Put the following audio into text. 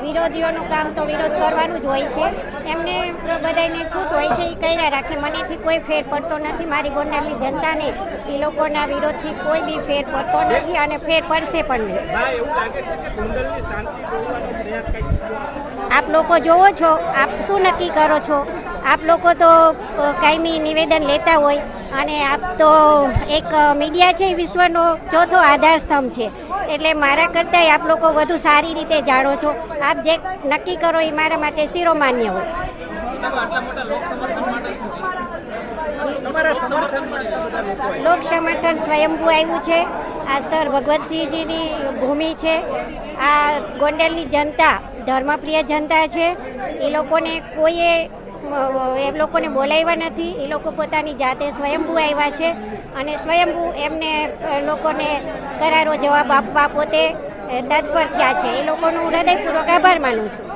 વિરોધીઓનું કામ તો વિરોધ કરવાનું જ હોય છે. એમને બધાને છૂટ હોય છે, એ કર્યા રાખે. મનેથી કોઈ ફેર પડતો નથી. મારી ગોંડલની જનતાને એ લોકોના વિરોધથી કોઈ બી ફેર પડતો નથી અને ફેર પડશે પણ નહીં. આપ લોકો જોવો છો, આપ શું નક્કી કરો છો? આપ લોકો તો કાયમી નિવેદન લેતા હોય અને આપ તો એક મીડિયા છે, વિશ્વનો ચોથો આધાર સ્તંભ છે. એટલે મારા કરતાંય આપ લોકો વધુ સારી રીતે જાણો છો. આપ જે નક્કી કરો એ મારા માટે શિરોમાન્ય હોય. લોક સમર્થન સ્વયંભૂ આવ્યું છે. આ સર ભગવતસિંહજીની ભૂમિ છે. આ ગોંડલની જનતા ધર્મપ્રિય જનતા છે. એ લોકોને કોઈએ એ લોકોને બોલાવ્યા નથી. એ લોકો પોતાની જાતે સ્વયંભૂ આવ્યા છે અને સ્વયંભૂ એમને લોકોને કરારો જવાબ આપવા પોતે તત્પર થયા છે. એ લોકોનો હું હૃદયપૂર્વક આભાર માનું છું.